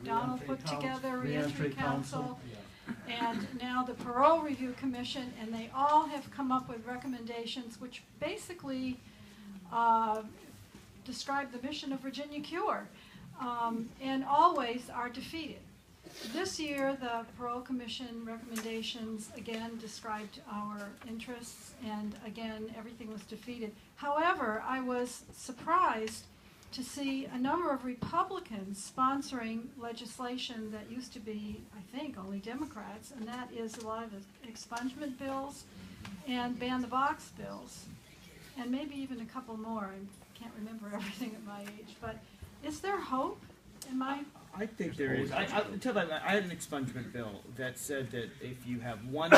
Donald put together, Reentry Council, and now the Parole Review Commission, and they all have come up with recommendations which basically describe the mission of Virginia Cure, and always are defeated. This year, the Parole Commission recommendations again described our interests, and again, everything was defeated. However, I was surprised to see a number of Republicans sponsoring legislation that used to be, I think, only Democrats, and that is a lot of the expungement bills and ban the box bills, and maybe even a couple more. I can't remember everything at my age, but is there hope? I think there is. I had an expungement bill that said that if you have one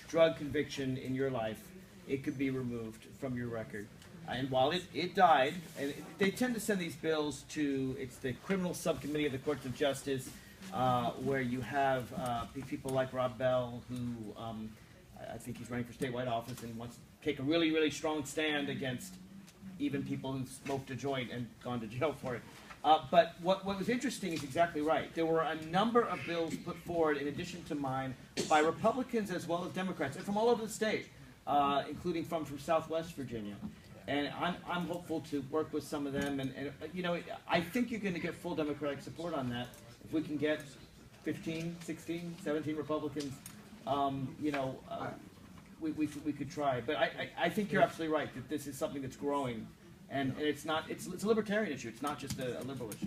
drug conviction in your life, it could be removed from your record. And while it died, and they tend to send these bills to, it's the criminal subcommittee of the Courts of Justice, where you have people like Rob Bell, who I think he's running for statewide office and wants to take a really, really strong stand against even people who smoked a joint and gone to jail for it. But what was interesting is exactly right. There were a number of bills put forward, in addition to mine, by Republicans as well as Democrats, and from all over the state, including from Southwest Virginia. And I'm hopeful to work with some of them. And you know, I think you're going to get full Democratic support on that. If we can get 15, 16, 17 Republicans, you know, we could try. But I think you're absolutely right that this is something that's growing. And it's a libertarian issue. It's not just a liberal issue.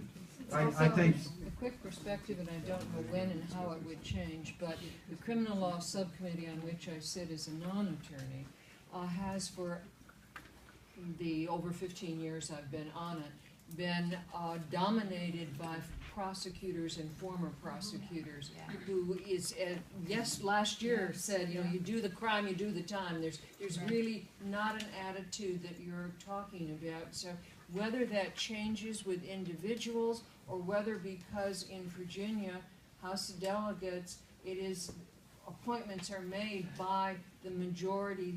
I think a quick perspective, and I don't know when and how it would change, but the criminal law subcommittee on which I sit as a non-attorney has, for the over 15 years I've been on it, been dominated by prosecutors and former prosecutors who is, yes, last year said, you know, you do the crime, you do the time. There's really not an attitude that you're talking about. So whether that changes with individuals or whether because in Virginia, House of Delegates, it is appointments are made by the majority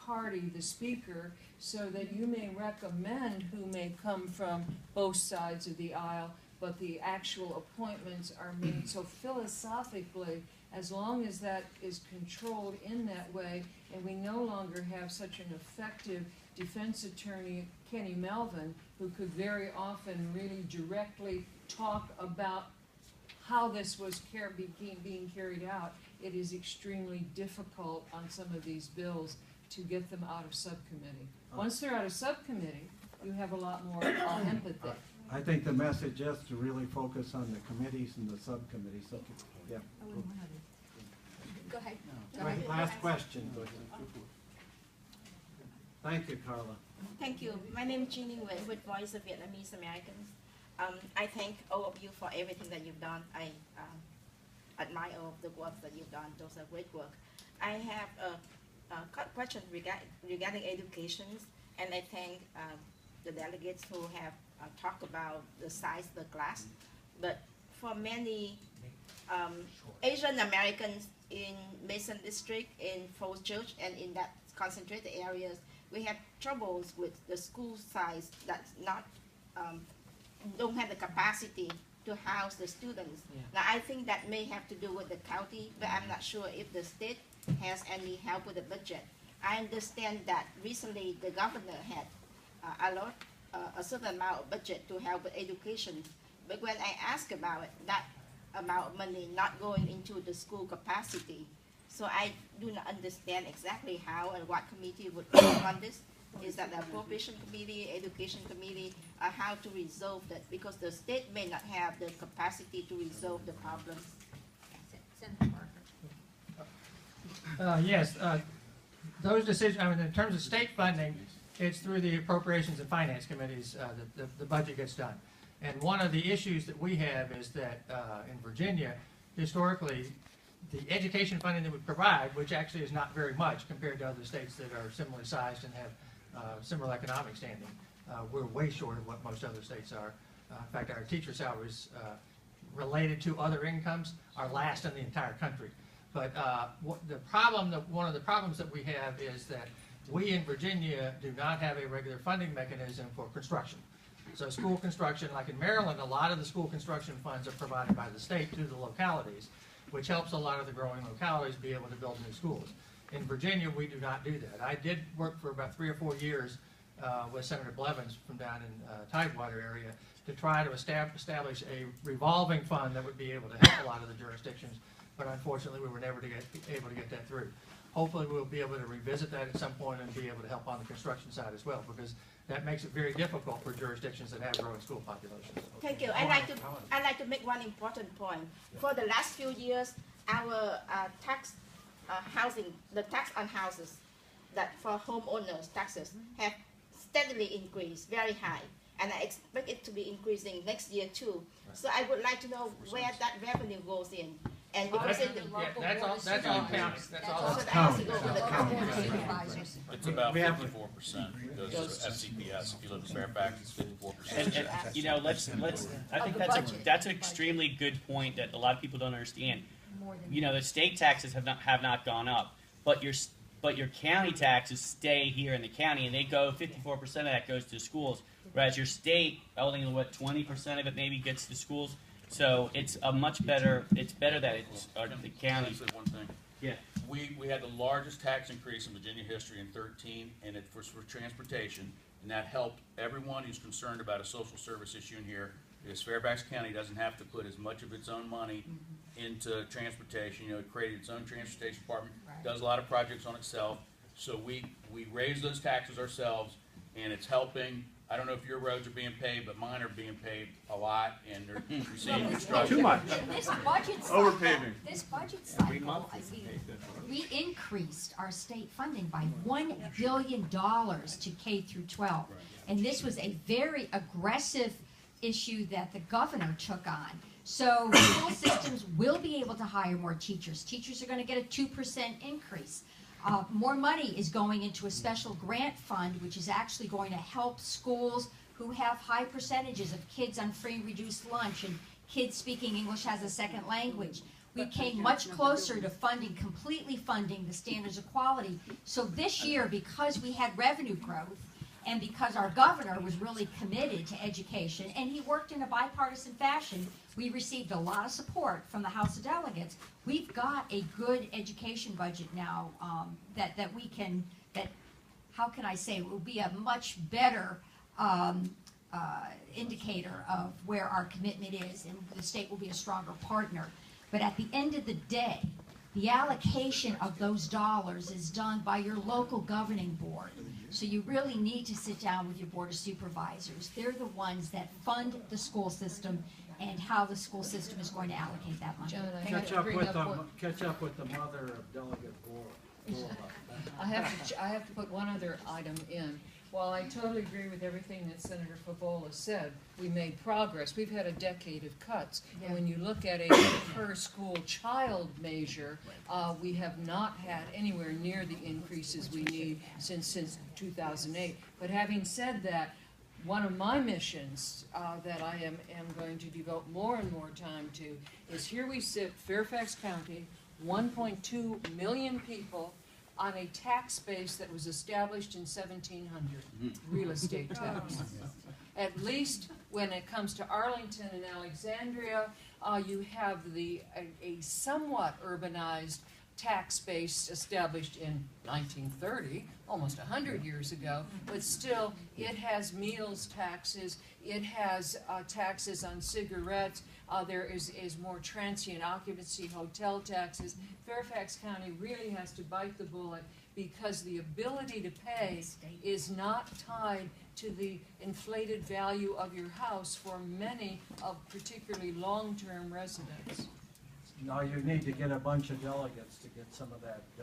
party, the speaker, so that you may recommend who may come from both sides of the aisle, but the actual appointments are made. So philosophically, as long as that is controlled in that way, and we no longer have such an effective defense attorney, Kenny Melvin, who could very often really directly talk about how this was being carried out, it is extremely difficult on some of these bills to get them out of subcommittee. Once they're out of subcommittee, you have a lot more empathy. I think the message is to really focus on the committees and the subcommittees. So, yeah. Go ahead. Right, last question. Thank you, Carla. Thank you. My name is Jeannie Nguyen with Voice of Vietnamese Americans. I thank all of you for everything that you've done. I admire all of the work that you've done. Those are great work. I have a question regarding education, and I thank the delegates who have talked about the size of the class. But for many Asian Americans in Mason District, in Falls Church, and in that concentrated areas, we have troubles with the school size that's not don't have the capacity to house the students. Yeah. Now I think that may have to do with the county, but I'm not sure if the state has any help with the budget. I understand that recently the governor had a certain amount of budget to help with education, but when I ask about it, that amount of money not going into the school capacity. So I do not understand exactly how and what committee would work on this. Is that the appropriation committee, education committee, how to resolve that? Because the state may not have the capacity to resolve the problems. Senator Parker. Yes, those decisions, I mean, in terms of state funding, it's through the appropriations and finance committees that the budget gets done. And one of the issues that we have is that in Virginia, historically, the education funding that we provide, which actually is not very much compared to other states that are similarly sized and have similar economic standing, we're way short of what most other states are. In fact, our teacher salaries related to other incomes are last in the entire country. But one of the problems that we have is that we in Virginia do not have a regular funding mechanism for construction. So school construction, like in Maryland, a lot of the school construction funds are provided by the state to the localities, which helps a lot of the growing localities be able to build new schools. In Virginia, we do not do that. I did work for about 3 or 4 years with Senator Blevins from down in Tidewater area to try to establish a revolving fund that would be able to help a lot of the jurisdictions, but unfortunately we were never able to get that through. Hopefully we'll be able to revisit that at some point and be able to help on the construction side as well, because that makes it very difficult for jurisdictions that have growing school populations. Thank you. I'd like to make one important point. For the last few years, our tax the tax on houses that for homeowners taxes have steadily increased, very high, and I expect it to be increasing next year too. So I would like to know where that revenue goes in. And because That's all county. That's all. so that has to go to the county. It's about 54% goes to FCPS. If you live in Fairfax, it's 54%. And you know, I think that's an extremely good point that a lot of people don't understand. You know, the state taxes have not gone up, but your county taxes stay here in the county, and they go 54% of that goes to schools, whereas your state only 20% of it maybe gets to schools. So it's a much better. It's better that it's the county. Can I say one thing? Yeah. We had the largest tax increase in Virginia history in 2013, and it was for transportation, and that helped everyone who's concerned about a social service issue in here. Because Fairfax County doesn't have to put as much of its own money into transportation. You know, it created its own transportation department, does a lot of projects on itself. So we raise those taxes ourselves, and it's helping. I don't know if your roads are being paved, but mine are being paved a lot, and they're receiving construction. Too much. This budget cycle, Overpaving. this budget cycle, we increased our state funding by $1 billion to K through 12. And this was a very aggressive issue that the governor took on. So school systems will be able to hire more teachers. Teachers are going to get a 2% increase. More money is going into a special grant fund, which is actually going to help schools who have high percentages of kids on free and reduced lunch and kids speaking English as a second language. We came much closer to completely funding the standards of quality. So this year, because we had revenue growth, and because our governor was really committed to education, and he worked in a bipartisan fashion, we received a lot of support from the House of Delegates. We've got a good education budget now that we can, how can I say, it will be a much better indicator of where our commitment is, and the state will be a stronger partner. But at the end of the day, the allocation of those dollars is done by your local governing board. So you really need to sit down with your board of supervisors. They're the ones that fund the school system and how the school system is going to allocate that money. John, I have Catch to up bring with up the, one. catch up with the mother of Delegate Bohr. I have to put one other item in. While I totally agree with everything that Senator Favola said, we made progress. We've had a decade of cuts. And when you look at a per school child measure, we have not had anywhere near the increases we need since 2008. But having said that, one of my missions that I am going to devote more and more time to is here we sit, Fairfax County, 1.2 million people, on a tax base that was established in 1700, real estate tax. At least when it comes to Arlington and Alexandria, you have a somewhat urbanized tax base established in 1930, almost 100 years ago, but still it has meals taxes, it has taxes on cigarettes, there is more transient occupancy, hotel taxes. Fairfax County really has to bite the bullet because the ability to pay is not tied to the inflated value of your house for many of particularly long-term residents. No, you need to get a bunch of delegates to get some of that done.